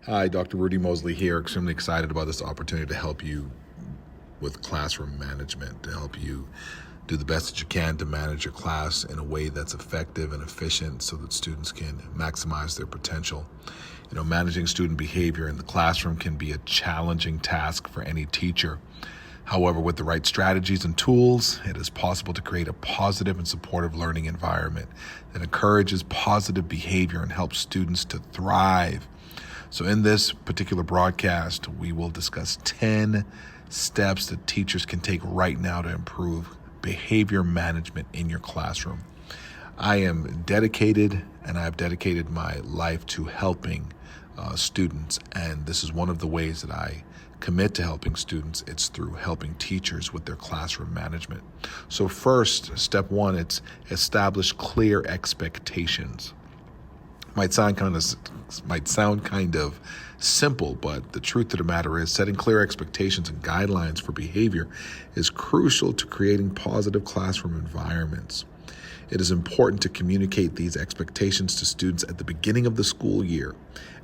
Hi, Dr. Rudy Mosley here. Extremely excited about this opportunity to help you with classroom management, to help you do the best that you can to manage your class in a way that's effective and efficient so that students can maximize their potential. Managing student behavior in the classroom can be a challenging task for any teacher. However, with the right strategies and tools, it is possible to create a positive and supportive learning environment that encourages positive behavior and helps students to thrive. So in this particular broadcast, we will discuss 10 steps that teachers can take right now to improve behavior management in your classroom. I am dedicated, and I've dedicated my life to helping students, and this is one of the ways that I commit to helping students. It's through helping teachers with their classroom management. So first, step one, it's establish clear expectations. Might sound kind of simple, but the truth of the matter is setting clear expectations and guidelines for behavior is crucial to creating positive classroom environments. It is important to communicate these expectations to students at the beginning of the school year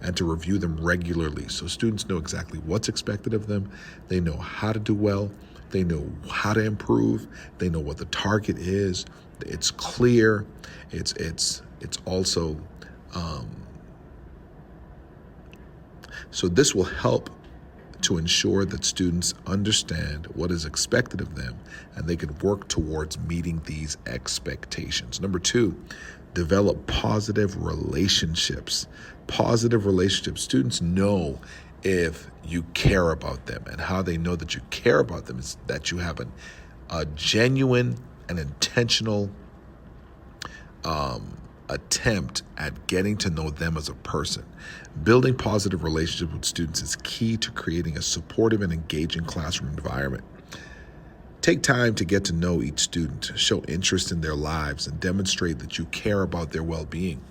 and to review them regularly so students know exactly what's expected of them. They know how to do well. They know how to improve. They know what the target is. It's clear. It's also so this will help to ensure that students understand what is expected of them and they can work towards meeting these expectations. Number two, develop positive relationships. Positive relationships. Students know if you care about them, and how they know that you care about them is that you have a genuine and intentional attempt at getting to know them as a person. Building positive relationships with students is key to creating a supportive and engaging classroom environment. Take time to get to know each student, show interest in their lives, and demonstrate that you care about their well-being.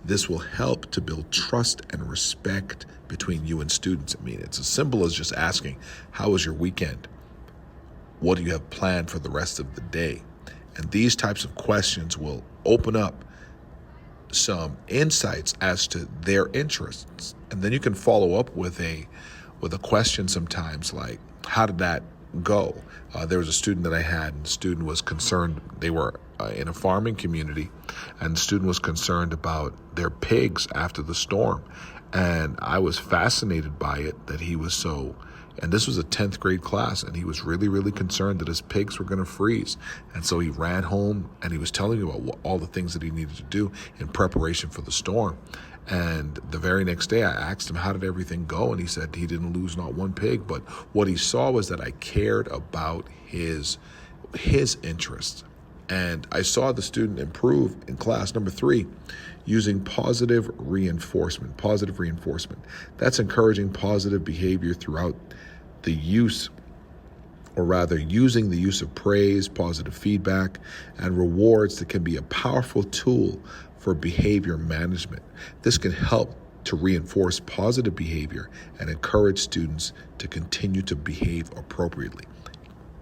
This will help to build trust and respect between you and students. It's as simple as just asking, how was your weekend? What do you have planned for the rest of the day? And these types of questions will open up some insights as to their interests. And then you can follow up with a question sometimes like, how did that go? There was a student that I had, and the student was concerned. They were in a farming community, and the student was concerned about their pigs after the storm. And I was fascinated by it that he was and this was a 10th grade class, and he was really, really concerned that his pigs were going to freeze. And so he ran home, and he was telling me about all the things that he needed to do in preparation for the storm. And the very next day, I asked him, how did everything go? And he said he didn't lose not one pig, but what he saw was that I cared about his interests. And I saw the student improve in class. Number three, using positive reinforcement. Positive reinforcement. That's encouraging positive behavior throughout the use, or rather using the use of praise, positive feedback, and rewards that can be a powerful tool for behavior management. This can help to reinforce positive behavior and encourage students to continue to behave appropriately.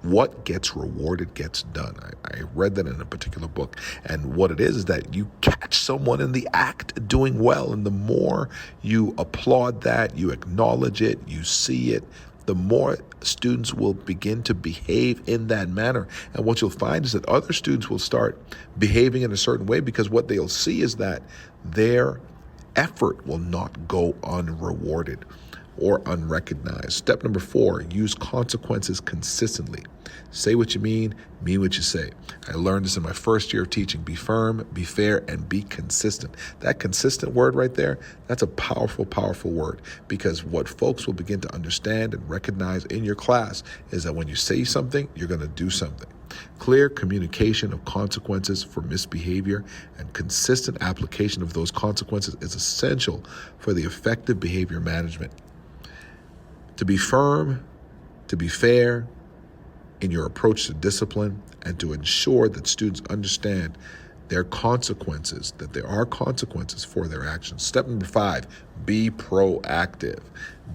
What gets rewarded gets done. I read that in a particular book. And what it is that you catch someone in the act doing well. And the more you applaud that, you acknowledge it, you see it, the more students will begin to behave in that manner. And what you'll find is that other students will start behaving in a certain way because what they'll see is that their effort will not go unrewarded or unrecognized. Step number four, use consequences consistently. Say what you mean what you say. I learned this in my first year of teaching. Be firm, be fair, and be consistent. That consistent word right there, that's a powerful, powerful word, because what folks will begin to understand and recognize in your class is that when you say something, you're going to do something. Clear communication of consequences for misbehavior and consistent application of those consequences is essential for the effective behavior management. To be firm, to be fair in your approach to discipline, and to ensure that students understand their consequences, that there are consequences for their actions. Step number five, be proactive.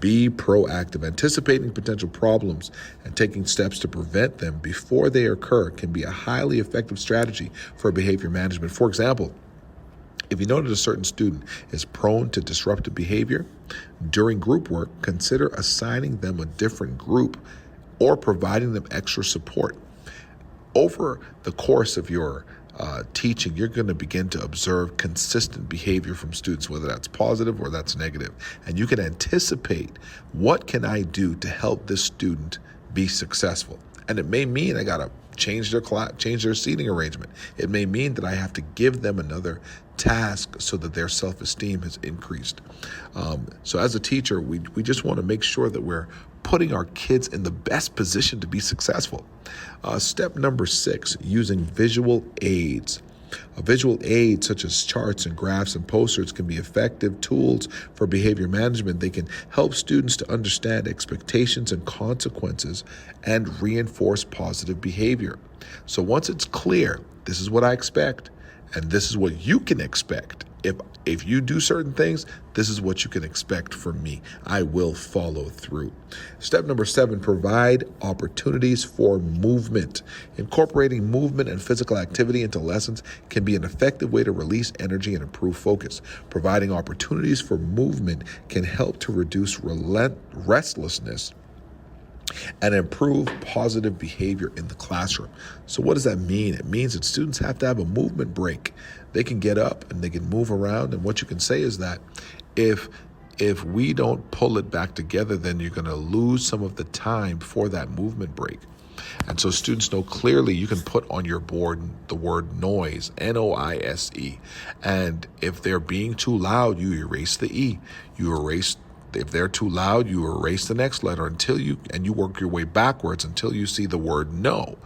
Be proactive. Anticipating potential problems and taking steps to prevent them before they occur can be a highly effective strategy for behavior management. For example, if you know that a certain student is prone to disruptive behavior, During group work, consider assigning them a different group or providing them extra support. Over the course of your teaching, you're going to begin to observe consistent behavior from students, whether that's positive or that's negative. And you can anticipate, what can I do to help this student be successful? And it may mean I got to change their seating arrangement. It may mean that I have to give them another task so that their self-esteem has increased. So as a teacher, we just want to make sure that we're putting our kids in the best position to be successful. Step number 6, using visual aids. Visual aids such as charts and graphs and posters can be effective tools for behavior management. They can help students to understand expectations and consequences and reinforce positive behavior. So once it's clear, this is what I expect, and this is what you can expect. If you do certain things, this is what you can expect from me. I will follow through. Step number 7, provide opportunities for movement. Incorporating movement and physical activity into lessons can be an effective way to release energy and improve focus. Providing opportunities for movement can help to reduce restlessness and improve positive behavior in the classroom. So what does that mean? It means that students have to have a movement break. They can get up and they can move around. And what you can say is that if we don't pull it back together, then you're going to lose some of the time for that movement break. And so students know clearly, you can put on your board the word noise, N-O-I-S-E. And if they're being too loud, you erase the E. If they're too loud, you erase the next letter and you work your way backwards until you see the word no.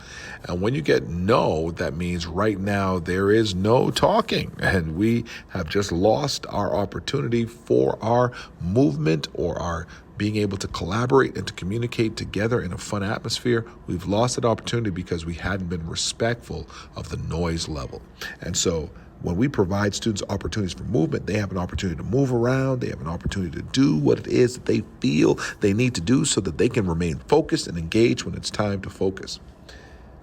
And when you get no, that means right now there is no talking, and we have just lost our opportunity for our movement or our being able to collaborate and to communicate together in a fun atmosphere. We've lost that opportunity because we hadn't been respectful of the noise level. And so when we provide students opportunities for movement, they have an opportunity to move around. They have an opportunity to do what it is that they feel they need to do so that they can remain focused and engaged when it's time to focus.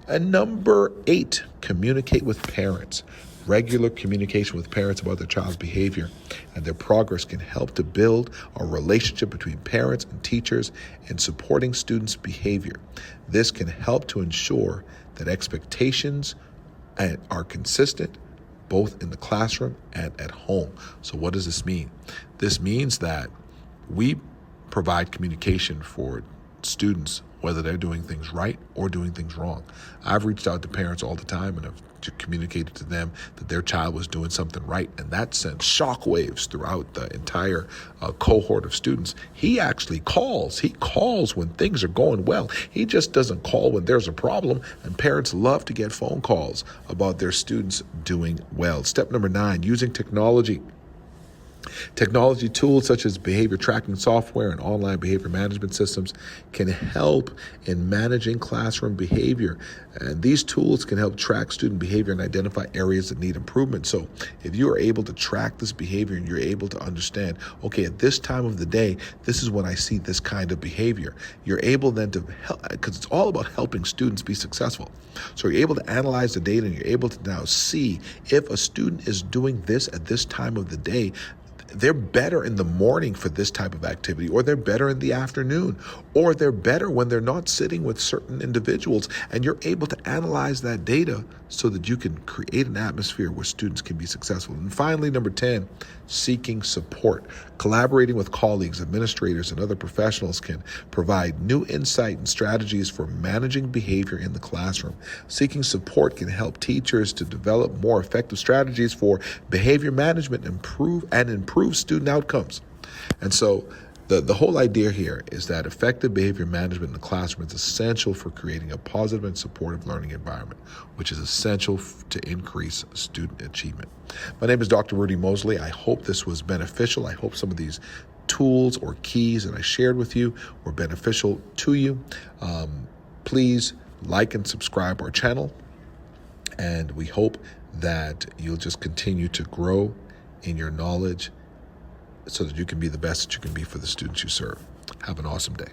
And number 8, communicate with parents. Regular communication with parents about their child's behavior and their progress can help to build a relationship between parents and teachers in supporting students' behavior. This can help to ensure that expectations are consistent both in the classroom and at home. So what does this mean? This means that we provide communication for students, whether they're doing things right or doing things wrong. I've reached out to parents all the time and have communicated to them that their child was doing something right, and that sent shockwaves throughout the entire cohort of students. He actually calls. He calls when things are going well. He just doesn't call when there's a problem, and parents love to get phone calls about their students doing well. Step number 9, using technology. Technology tools such as behavior tracking software and online behavior management systems can help in managing classroom behavior. And these tools can help track student behavior and identify areas that need improvement. So if you are able to track this behavior and you're able to understand, okay, at this time of the day, this is when I see this kind of behavior, you're able then to help, because it's all about helping students be successful. So you're able to analyze the data and you're able to now see if a student is doing this at this time of the day, they're better in the morning for this type of activity, or they're better in the afternoon, or they're better when they're not sitting with certain individuals, and you're able to analyze that data so that you can create an atmosphere where students can be successful. And finally, number 10, seeking support. Collaborating with colleagues, administrators, and other professionals can provide new insight and strategies for managing behavior in the classroom. Seeking support can help teachers to develop more effective strategies for behavior management, improve student outcomes. And so the whole idea here is that effective behavior management in the classroom is essential for creating a positive and supportive learning environment, which is essential to increase student achievement. My name is Dr. Rudy Mosley. I hope this was beneficial. I hope some of these tools or keys that I shared with you were beneficial to you. Please like and subscribe our channel, and we hope that you'll just continue to grow in your knowledge so that you can be the best that you can be for the students you serve. Have an awesome day.